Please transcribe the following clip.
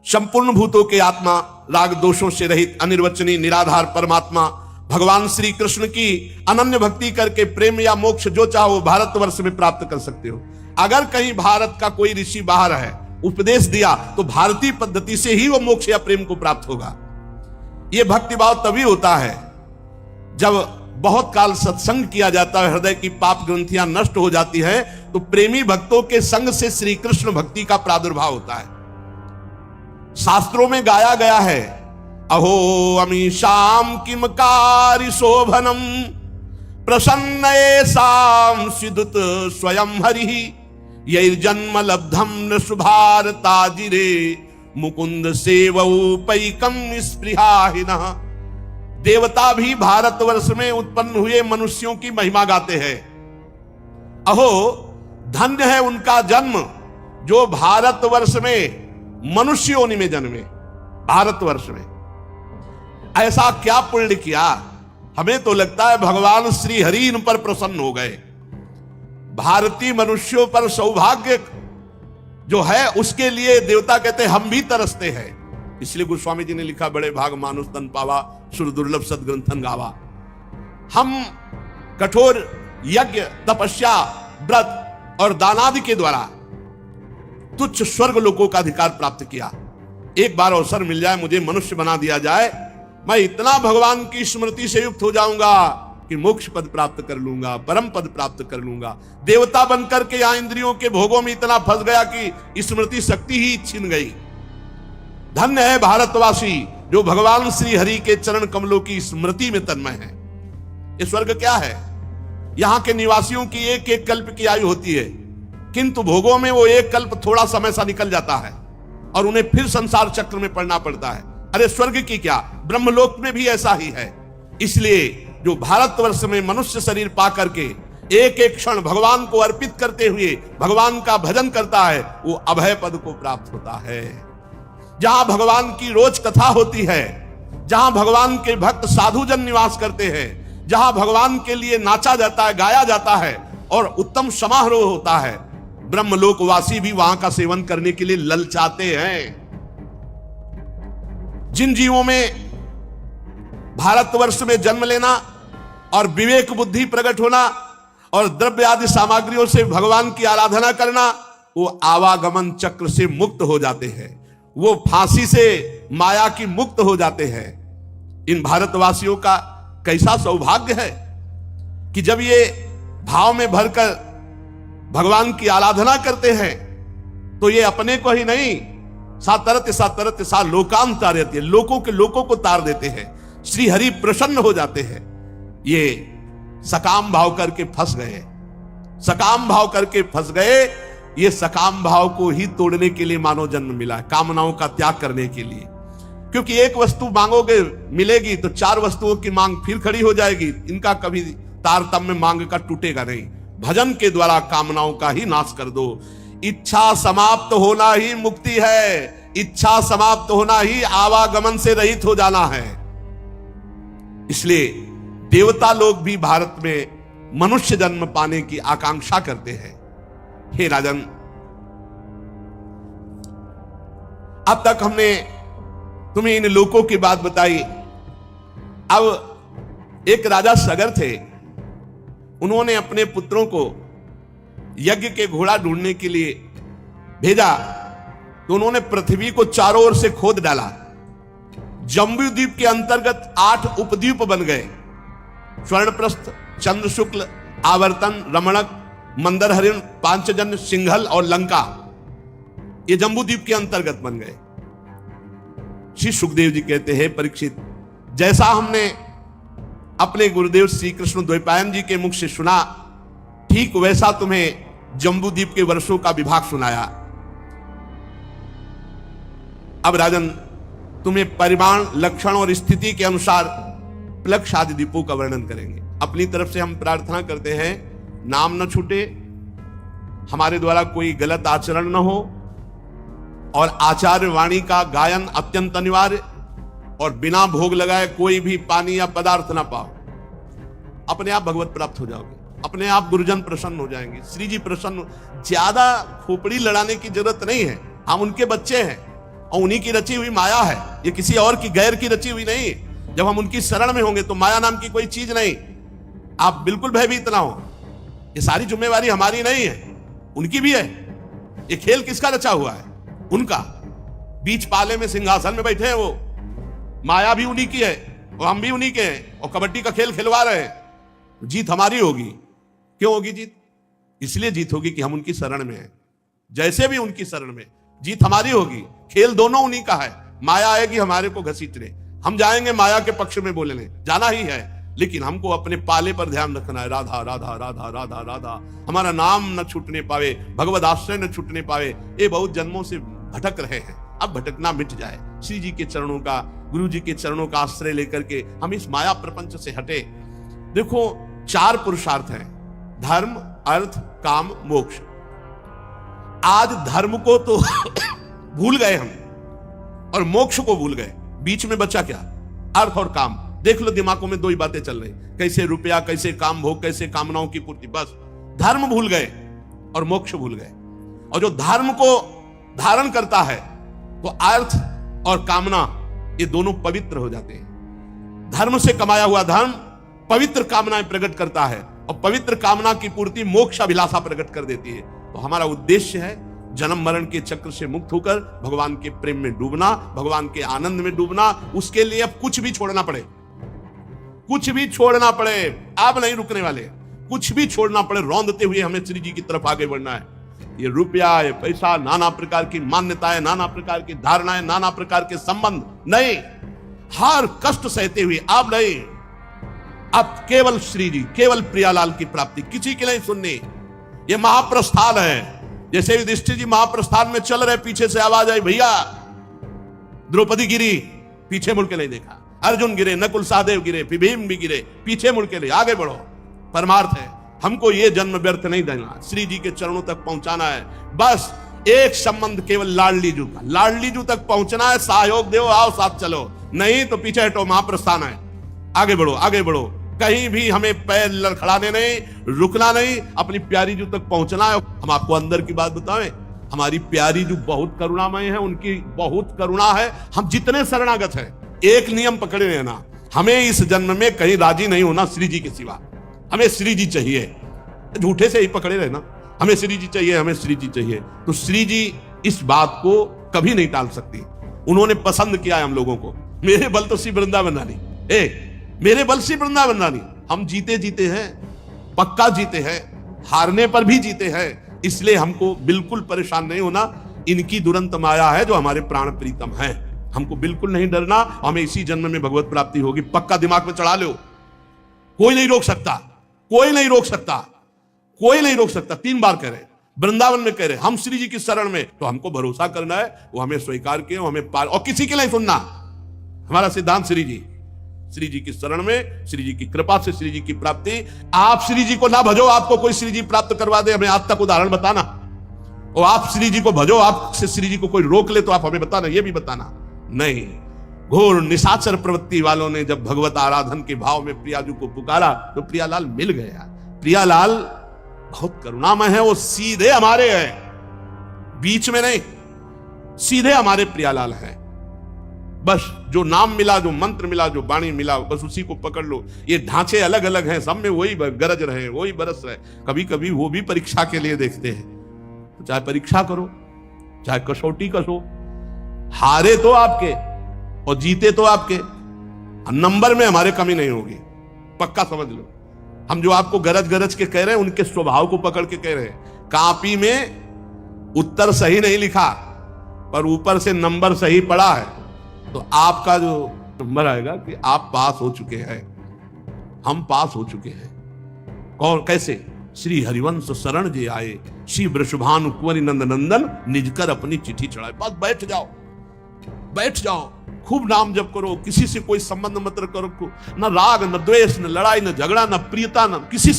संपूर्ण भूतों के आत्मा, राग दोषों से रहित, अनिर्वचनीय, निराधार परमात्मा भगवान श्री कृष्ण की अनन्य भक्ति करके प्रेम या मोक्ष जो चाहो भारतवर्ष में प्राप्त कर सकते हो। अगर कहीं भारत का कोई ऋषि बाहर है, उपदेश दिया, तो भारतीय पद्धति से ही वो मोक्ष या प्रेम को प्राप्त होगा। यह भक्तिभाव तभी होता है जब बहुत काल सत्संग किया जाता है, हृदय की पाप ग्रंथियां नष्ट हो जाती है, तो प्रेमी भक्तों के संग से श्री कृष्ण भक्ति का प्रादुर्भाव होता है। शास्त्रों में गाया गया है, अहो अमीशाम किमकारी शोभनम प्रसन्न शाम सिदुत स्वयं हरि यैर्जन्म लब्धम न शुभारताजिरे मुकुंद सेवौपैकम स्पृहाहिनः। देवता भी भारतवर्ष में उत्पन्न हुए मनुष्यों की महिमा गाते हैं। अहो धन्य है उनका जन्म जो भारतवर्ष में मनुष्य योनि में जन्मे। भारतवर्ष में ऐसा क्या पुण्य किया, हमें तो लगता है भगवान श्री हरि इन पर प्रसन्न हो गए। भारतीय मनुष्यों पर सौभाग्य जो है उसके लिए देवता कहते हैं हम भी तरसते हैं। इसलिए गोस्वामी जी ने लिखा, बड़े भाग मानुष तन पावा सुर दुर्लभ सदग्रंथन गावा। हम कठोर यज्ञ, तपस्या, व्रत और दानादि के द्वारा तुच्छ स्वर्ग लोकों का अधिकार प्राप्त किया। एक बार अवसर मिल जाए, मुझे मनुष्य बना दिया जाए, मैं इतना भगवान की स्मृति से युक्त हो जाऊंगा कि मोक्ष पद प्राप्त कर लूंगा, परम पद प्राप्त कर लूंगा। देवता बनकर के यहां इंद्रियों के भोगों में इतना फंस गया कि स्मृति शक्ति ही छीन गई। धन्य है भारतवासी जो भगवान श्री हरि के चरण कमलों की स्मृति में तन्मय है। ये स्वर्ग क्या है? यहां के निवासियों की एक एक कल्प की आयु होती है, किंतु भोगों में वो एक कल्प थोड़ा समय सा निकल जाता है और उन्हें फिर संसार चक्र में पड़ना पड़ता है। अरे स्वर्ग की क्या, ब्रह्मलोक में भी ऐसा ही है। इसलिए जो भारतवर्ष में मनुष्य शरीर पा करके एक एक क्षण भगवान को अर्पित करते हुए भगवान का भजन करता है, वो अभय पद को प्राप्त होता है। जहां भगवान की रोज कथा होती है, जहां भगवान के भक्त साधुजन निवास करते हैं, जहां भगवान के लिए नाचा जाता है, गाया जाता है और उत्तम समारोह होता है, ब्रह्मलोकवासी भी वहां का सेवन करने के लिए ललचाते हैं। जिन जीवों में भारतवर्ष में जन्म लेना और विवेक बुद्धि प्रकट होना और द्रव्य आदि सामग्रियों से भगवान की आराधना करना, वो आवागमन चक्र से मुक्त हो जाते हैं, वो फांसी से माया की मुक्त हो जाते हैं। इन भारतवासियों का कैसा सौभाग्य है कि जब ये भाव में भरकर भगवान की आराधना करते हैं तो ये अपने को ही नहीं, सातरत सा लोकान तारयते, लोकों के लोकों को तार देते हैं। श्री हरि प्रसन्न हो जाते हैं। ये सकाम भाव करके फंस गए, सकाम भाव करके फंस गए। ये सकाम भाव को ही तोड़ने के लिए मानव जन्म मिला है, कामनाओं का त्याग करने के लिए। क्योंकि एक वस्तु मांगोगे मिलेगी तो चार वस्तुओं की मांग फिर खड़ी हो जाएगी। इनका कभी तारतम्य मांग का टूटेगा नहीं। भजन के द्वारा कामनाओं का ही नाश कर दो। इच्छा समाप्त होना ही मुक्ति है, इच्छा समाप्त होना ही आवागमन से रहित हो जाना है। इसलिए देवता लोग भी भारत में मनुष्य जन्म पाने की आकांक्षा करते हैं। हे राजन, अब तक हमने तुम्हें इन लोकों की बात बताई। अब एक राजा सगर थे, उन्होंने अपने पुत्रों को यज्ञ के घोड़ा ढूंढने के लिए भेजा, तो उन्होंने पृथ्वी को चारों ओर से खोद डाला। जम्बू द्वीप के अंतर्गत 8 उपद्वीप बन गए। स्वर्णप्रस्थ, चंद्र शुक्ल, आवर्तन, रमणक, मंदर हरिण, पांचजन्य, सिंघल और लंका, ये जम्बू द्वीप के अंतर्गत बन गए। श्री सुखदेव जी कहते हैं, परीक्षित, जैसा हमने अपने गुरुदेव श्री कृष्ण द्वैपायन जी के मुख से सुना, ठीक वैसा तुम्हें जम्बू द्वीप के वर्षों का विभाग सुनाया। अब राजन, तुम्हें परिमाण, लक्षण और स्थिति के अनुसार प्लक्ष आदि द्वीपों का वर्णन करेंगे। अपनी तरफ से हम प्रार्थना करते हैं, नाम न छूटे, हमारे द्वारा कोई गलत आचरण न हो और आचार्य वाणी का गायन अत्यंत अनिवार्य, और बिना भोग लगाए कोई भी पानी या पदार्थ ना पाओ। अपने आप भगवत प्राप्त हो जाओगे, अपने आप गुरुजन प्रसन्न हो जाएंगे, श्री जी प्रसन्न। ज्यादा खोपड़ी लड़ाने की जरूरत नहीं है, हम उनके बच्चे हैं, और उन्हीं की रची हुई माया है, ये किसी और की गैर की रची हुई नहीं। जब हम उनकी शरण में होंगे तो माया नाम की कोई चीज नहीं। आप बिल्कुल भयभीत ना हो, ये सारी जिम्मेवारी हमारी नहीं है, उनकी भी है। ये खेल किसका रचा हुआ है? उनका। बीच पाले में सिंहासन में बैठे हैं वो, माया भी उन्हीं की है और हम भी उन्हीं के हैं, और कबड्डी का खेल खिलवा रहे हैं। जीत हमारी होगी। क्यों होगी जीत? इसलिए जीत होगी कि हम उनकी शरण में हैं। जैसे भी उनकी शरण में, जीत हमारी होगी। खेल दोनों उन्हीं का है। माया आएगी हमारे को घसीटने, हम जाएंगे माया के पक्ष में बोलने, जाना ही है, लेकिन हमको अपने पाले पर ध्यान रखना है। राधा राधा राधा राधा राधा, हमारा नाम न छूटने पावे, भगवद आश्रय न छूटने पावे। ये बहुत जन्मों से भटक रहे हैं, अब भटकना मिट जाए। श्री जी के चरणों का, गुरु जी के चरणों का आश्रय लेकर के हम इस माया प्रपंच से हटे। देखो 4 पुरुषार्थ हैं, धर्म, अर्थ, काम, मोक्ष। आज धर्म को तो भूल गए हम और मोक्ष को भूल गए। बीच में बचा क्या? अर्थ और काम। देख लो दिमागों में 2 ही बातें चल रही, कैसे रुपया, कैसे काम भोग, कैसे कामनाओं की पूर्ति। बस धर्म भूल गए और मोक्ष भूल गए। और जो धर्म को धारण करता है तो अर्थ और कामना ये दोनों पवित्र हो जाते हैं। धर्म से कमाया हुआ धर्म पवित्र कामनाएं प्रकट करता है और पवित्र कामना की पूर्ति मोक्ष अभिलाषा प्रकट कर देती है। तो हमारा उद्देश्य है जन्म मरण के चक्र से मुक्त होकर भगवान के प्रेम में डूबना, भगवान के आनंद में डूबना। उसके लिए अब कुछ भी छोड़ना पड़े, कुछ भी छोड़ना पड़े, आप नहीं रुकने वाले। कुछ भी छोड़ना पड़े, रौंदते हुए हमें श्री जी की तरफ आगे बढ़ना है। ये रुपया, ये पैसा, नाना प्रकार की मान्यताएं, नाना प्रकार की धारणाएं, नाना प्रकार के संबंध नहीं, हर कष्ट सहते हुए आप नहीं, अब केवल श्री जी, केवल प्रियालाल की प्राप्ति, किसी की नहीं सुननी। ये महाप्रस्थान है। जैसे युधिष्ठिर जी महाप्रस्थान में चल रहे, पीछे से आवाज आई, भैया द्रौपदी गिरी, पीछे मुड़ के नहीं देखा। अर्जुन गिरे, नकुल सहदेव गिरे, भीम भी गिरे, पीछे मुड़ के नहीं, आगे बढ़ो। परमार्थ है, हमको ये जन्म व्यर्थ नहीं देना, श्री जी के चरणों तक पहुंचाना है। बस एक संबंध केवल लाडली जू का, लाडली जू तक पहुंचना है। सहयोग दो, आओ साथ चलो, नहीं तो पीछे हटो, महाप्रस्थान है। आगे बढ़ो, आगे बढ़ो, कहीं भी हमें पैर लड़खड़ाने नहीं, रुकना नहीं, अपनी प्यारी जू तक पहुंचना है। हम आपको अंदर की बात बताएं, हमारी प्यारी जू बहुत करुणामय है, उनकी बहुत करुणा है। हम जितने शरणागत हैं, एक नियम पकड़े रहना, हमें इस जन्म में कहीं राजी नहीं होना श्री जी के सिवा। हमें श्री जी चाहिए, झूठे से ही पकड़े रहना, हमें श्री जी चाहिए, हमें श्री जी चाहिए। तो श्री जी इस बात को कभी नहीं टाल सकती। उन्होंने पसंद किया है हम लोगों को। मेरे बल तो श्री वृंदावन रानी, मेरे बल श्री वृंदावन रानी। हम जीते जीते हैं, पक्का जीते हैं, हारने पर भी जीते हैं। इसलिए हमको बिल्कुल परेशान नहीं होना। इनकी दुरंत माया है जो हमारे प्राण प्रीतम है, हमको बिल्कुल नहीं डरना। हमें इसी जन्म में भगवत प्राप्ति होगी, पक्का दिमाग में चढ़ा लो। कोई नहीं रोक सकता, कोई नहीं रोक सकता, कोई नहीं रोक सकता। 3 बार कह रहे, वृंदावन में कह रहे, हम श्री जी की शरण में, तो हमको भरोसा करना है, वो हमें स्वीकार किए, हमें पार, और किसी के नहीं सुनना। हमारा सिद्धांत श्री जी, श्री जी की शरण में, श्री जी की कृपा से श्री जी की प्राप्ति। आप श्री जी को ना भजो, आपको कोई श्री जी प्राप्त करवा दे, हमें आज तक उदाहरण बताना। और आप श्री जी को भजो, आपसे श्री जी को कोई रोक ले तो आप हमें बताना, ये भी बताना नहीं। घोर निशाचर प्रवृत्ति वालों ने जब भगवत आराधन के भाव में प्रियाजू को पुकारा तो प्रियालाल मिल गया। प्रियालाल बहुत करुणामय है, वो सीधे हमारे हैं, बीच में नहीं, सीधे हमारे प्रियालाल हैं। बस जो नाम मिला, जो मंत्र मिला, जो वाणी मिला, बस उसी को पकड़ लो। ये ढांचे अलग अलग हैं, सब में वही गरज रहे, वही बरस रहे। कभी कभी वो भी परीक्षा के लिए देखते हैं, चाहे परीक्षा करो, चाहे कसौटी कसो, हारे तो आपके और जीते तो आपके। नंबर में हमारे कमी नहीं होगी, पक्का समझ लो। हम जो आपको गरज गरज के कह रहे हैं, उनके स्वभाव को पकड़ के कह रहे हैं। कॉपी में उत्तर सही नहीं लिखा पर ऊपर से नंबर सही पड़ा है, तो आपका जो नंबर आएगा कि आप पास हो चुके हैं, हम पास हो चुके हैं। कौन, कैसे? श्री हरिवंश शरण जे आए, श्री वृषभानु कुंवर नंद नंदन, निजकर अपनी चिट्ठी चढ़ाए। बस बैठ जाओ, बैठ जाओ, खूब नाम जप करो, किसी से कोई संबंध मत करो, न राग, न द्वेष, न लड़ाई, न झगड़ा, न प्रियता, न किसी से